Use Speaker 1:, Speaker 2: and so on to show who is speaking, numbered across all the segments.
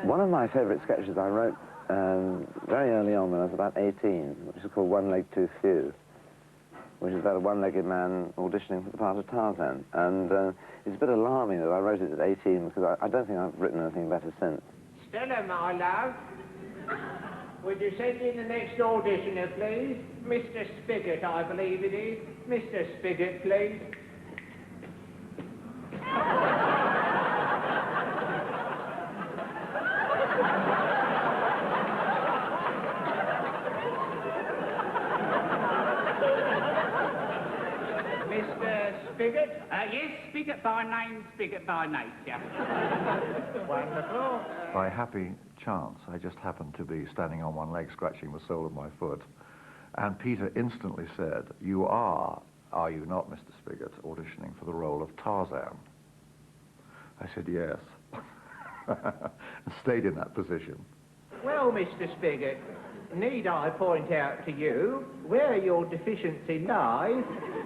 Speaker 1: One of my favourite sketches I wrote very early on when I was about 18, which is called One Leg Too Few, which is about a one-legged man auditioning for the part of Tarzan. And it's a bit alarming that I wrote it at 18 because I don't think I've written anything better since.
Speaker 2: Stella, my love, would you send in the next auditioner, please? Mr. Spigot, I believe it is. Mr. Spigot, please. Mr. Spigot?
Speaker 3: Yes, Spigot by name, Spigot by nature.
Speaker 2: Wonderful.
Speaker 4: By happy chance, I just happened to be standing on one leg, scratching the sole of my foot, and Peter instantly said, "You are you not, Mr. Spigot, auditioning for the role of Tarzan?" I said, "Yes," and stayed in that position.
Speaker 2: Well, Mr. Spigot, need I point out to you where your deficiency lies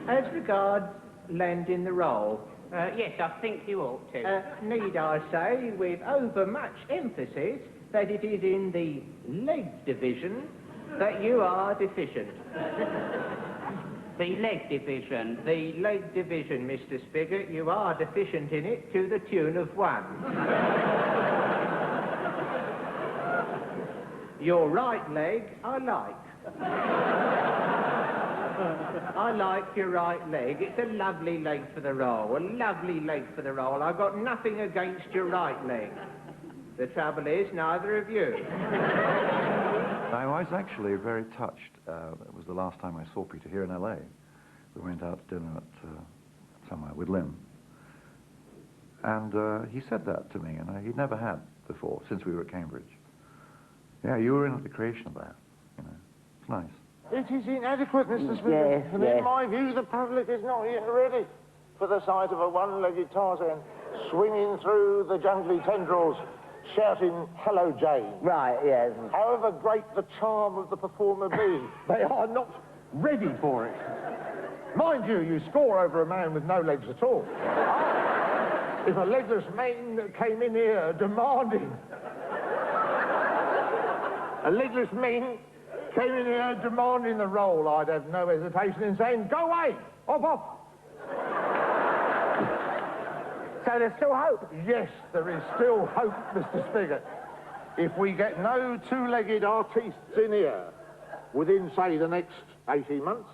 Speaker 2: as regards landing the role?
Speaker 3: Yes, I think you ought to.
Speaker 2: Need I say, with overmuch emphasis, that it is in the leg division that you are deficient.
Speaker 3: The leg division.
Speaker 2: The leg division, Mr. Spigot, you are deficient in it to the tune of 1. Your right leg, I like. I like your right leg. It's a lovely leg for the role. A lovely leg for the role. I've got nothing against your right leg. The trouble is, neither of you.
Speaker 4: I was actually very touched. It was the last time I saw Peter here in LA. We went out to dinner at somewhere with Lynn. And he said that to me, and he'd never had before, since we were at Cambridge. Yeah, you were in at the creation of that, you know. It's nice.
Speaker 5: It is inadequate, Mr. Spigot.
Speaker 6: Yes,
Speaker 5: and
Speaker 6: yes.
Speaker 5: in my view, the public is not yet ready for the sight of a one-legged Tarzan swinging through the jungly tendrils, shouting, "Hello, Jane."
Speaker 6: Right, yes.
Speaker 5: However great the charm of the performer be, they are not ready for it. Mind you, you score over a man with no legs at all. If a legless man came in here demanding... A legless man came in here demanding the role, I'd have no hesitation in saying, "Go away! Off!
Speaker 6: So there's still hope?
Speaker 5: Yes, there is still hope, Mr. Spigot. If we get no two-legged artistes in here within, say, the next 18 months,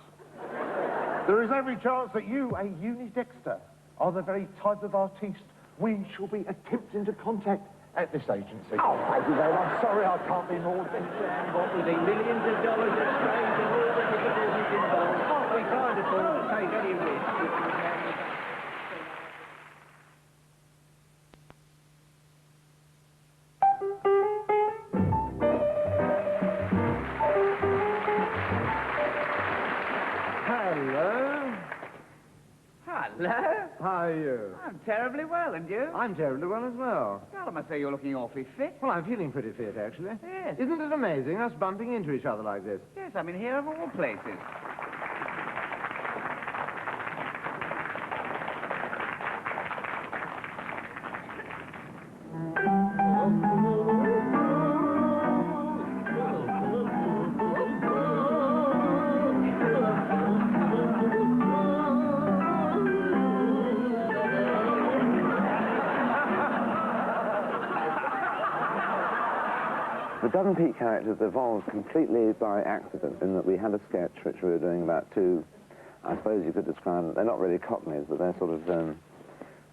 Speaker 5: there is every chance that you, a unidexter, are the very type of artiste we shall be attempting to contact at this agency.
Speaker 6: Oh, thank you very much.
Speaker 5: Sorry, I can't be more
Speaker 2: What with the millions of dollars at stake and all the difficulties involved, we can't afford to take any risk which we can.
Speaker 6: Hello.
Speaker 3: Hello.
Speaker 6: How are you?
Speaker 3: I'm terribly well, and you?
Speaker 6: I'm terribly well as well.
Speaker 3: Well, I must say you're looking awfully fit.
Speaker 6: Well, I'm feeling pretty fit, actually.
Speaker 3: Yes.
Speaker 6: Isn't it amazing, us bumping into each other like this?
Speaker 3: Yes, I mean, here of all places.
Speaker 1: The Dun Peak characters evolved completely by accident in that we had a sketch which we were doing about two, I suppose you could describe them, they're not really Cockneys, but they're sort of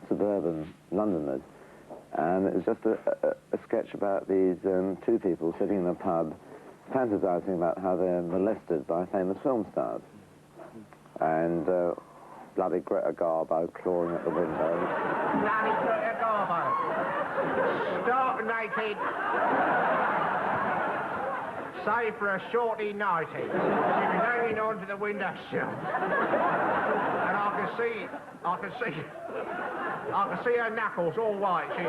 Speaker 1: suburban Londoners. And it was just a sketch about these two people sitting in a pub fantasizing about how they're molested by famous film stars. And bloody Greta Garbo clawing at the window.
Speaker 2: Bloody Greta Garbo. Stark naked. Save for a shorty nightie. She was hanging on to the windowsill. And I can see her knuckles all white. She's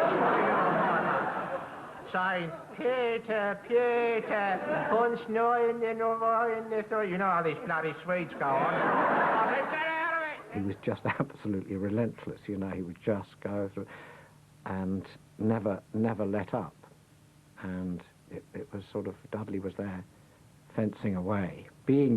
Speaker 2: saying, "Peter, Peter, once knowing the story." You know how these bloody Swedes go on. I said, "Get out of it!"
Speaker 7: He was just absolutely relentless, you know. He would just go through and never let up. and it was sort of, Dudley was there fencing away.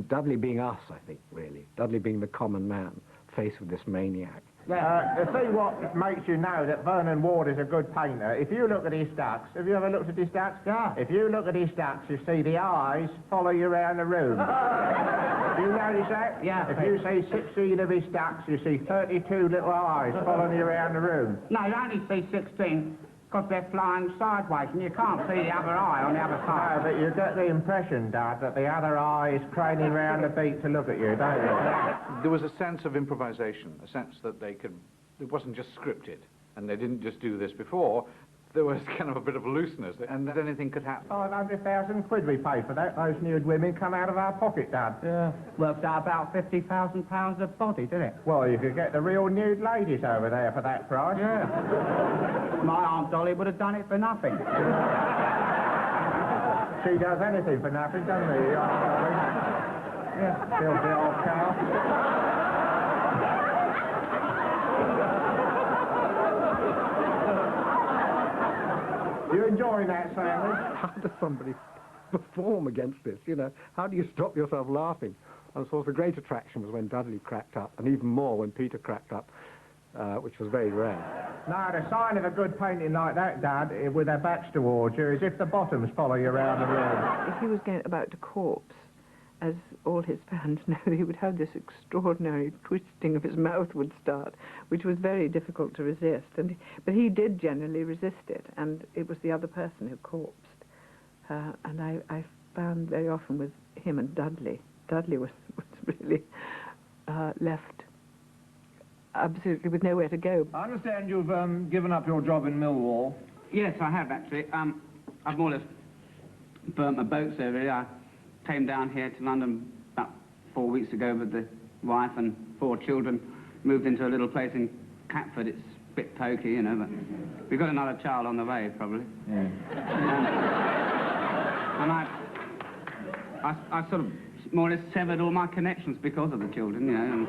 Speaker 7: Dudley being us, I think, really. Dudley being the common man faced with this maniac.
Speaker 2: The thing what makes you know that Vernon Ward is a good painter, if you look at his ducks, have you ever looked at his ducks? Yeah. If you look at his ducks, you see the eyes follow you around the room. Do you notice that? Yeah. If you see 16 of his ducks, you see 32 little eyes following you around the room.
Speaker 3: No, you only see 16 because they're flying sideways and you can't see the other eye on the other side.
Speaker 2: No, but you get the impression, Dad, that the other eye is craning round the beak to look at you, don't you?
Speaker 8: There was a sense of improvisation, a sense that it wasn't just scripted, and they didn't just do this before. There was kind of a bit of looseness, and that anything could happen.
Speaker 2: 500,000 quid we paid for that. Those nude women come out of our pocket, Dad.
Speaker 3: Yeah. Worked out about £50,000 a body, didn't it?
Speaker 2: Well, you could get the real nude ladies over there for that price.
Speaker 3: Yeah. My Aunt Dolly would have done it for nothing.
Speaker 2: She does anything for nothing, doesn't she? Yeah, filthy old cow. You enjoying that, Sanders?
Speaker 7: How does somebody perform against this, you know? How do you stop yourself laughing? And of course, the great attraction was when Dudley cracked up, and even more when Peter cracked up, which was very rare.
Speaker 2: No, the sign of a good painting like that, Dad, with their backs towards you, is if the bottoms follow you around the room.
Speaker 9: If he was about to corpse, as all his fans know, he would have this extraordinary twisting of his mouth would start, which was very difficult to resist. But he did generally resist it, and it was the other person who corpsed. And I found very often with him and Dudley was really left absolutely with nowhere to go.
Speaker 6: I understand you've given up your job in Millwall.
Speaker 3: Yes, I have actually. I've more or less burnt my boats over here. I came down here to London about 4 weeks ago with the wife and 4 children. Moved into a little place in Catford. It's a bit pokey, you know, but we've got another child on the way, probably.
Speaker 6: Yeah.
Speaker 3: And I sort of more or less severed all my connections because of the children, you know. And,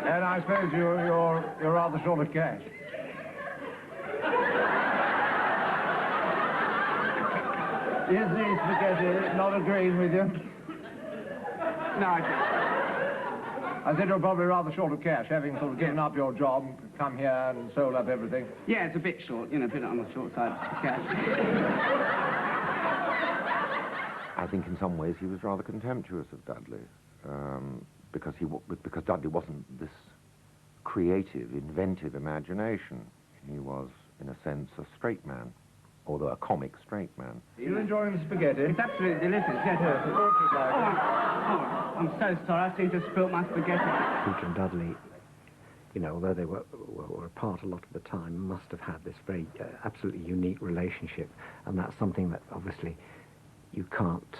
Speaker 6: And I suppose you're rather short of cash. Is the spaghetti not agreeing with you?
Speaker 3: no,
Speaker 6: I said you're probably rather short of cash, having sort of given up your job, come here and sold up everything.
Speaker 3: yeah, it's a bit short, you know, a bit on the short side of cash.
Speaker 10: I think in some ways he was rather contemptuous of Dudley, because Dudley wasn't this creative, inventive imagination. He was, in a sense, a straight man, although a comic straight man.
Speaker 6: Are you enjoying the spaghetti?
Speaker 3: It's absolutely delicious, yes. I'm so sorry, I seem to have spilt my spaghetti.
Speaker 7: Peter and Dudley, you know, although they were apart a lot of the time, must have had this very absolutely unique relationship, and that's something that obviously you can't,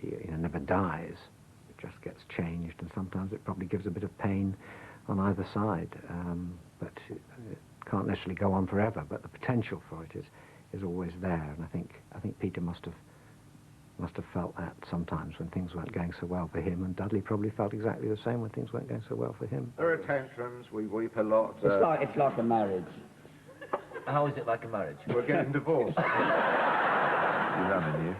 Speaker 7: you know, never dies. It just gets changed, and sometimes it probably gives a bit of pain on either side, but it can't necessarily go on forever. But the potential for it is always there, and I think Peter must have felt that sometimes when things weren't going so well for him, and Dudley probably felt exactly the same when things weren't going so well for him.
Speaker 1: There are tantrums, we weep a lot.
Speaker 3: It's like a marriage.
Speaker 6: How is it like a marriage?
Speaker 1: We're getting divorced.
Speaker 10: You running, you?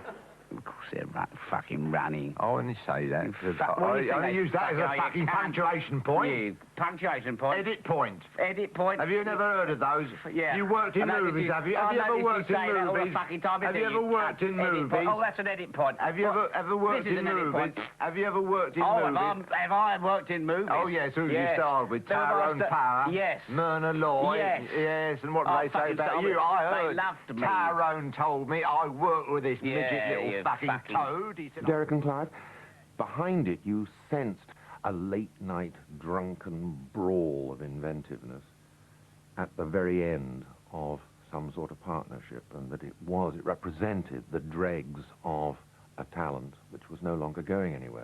Speaker 3: Of course they're fucking running.
Speaker 10: I wouldn't say that.
Speaker 3: I
Speaker 10: only use that as a fucking punctuation point.
Speaker 3: Yeah, punctuation point.
Speaker 10: Edit point.
Speaker 3: Edit point.
Speaker 10: Have you never heard of those?
Speaker 3: Yeah.
Speaker 10: You worked in movies, have you? Have you ever worked in movies? Have you ever worked in movies?
Speaker 3: Oh, that's an edit point.
Speaker 10: Have you ever worked in movies? Have you ever worked in movies?
Speaker 3: Have I worked in movies?
Speaker 10: Oh, yes, who you starred with? Tyrone Power?
Speaker 3: Yes.
Speaker 10: Myrna Loy?
Speaker 3: Yes.
Speaker 10: Yes, and what did they say about you? I heard.
Speaker 3: They loved me.
Speaker 10: Tyrone told me I worked with this midget little fucking toad. He said, Derek and Clive, behind it you sensed a late-night drunken brawl of inventiveness at the very end of some sort of partnership, and that it represented the dregs of a talent which was no longer going anywhere.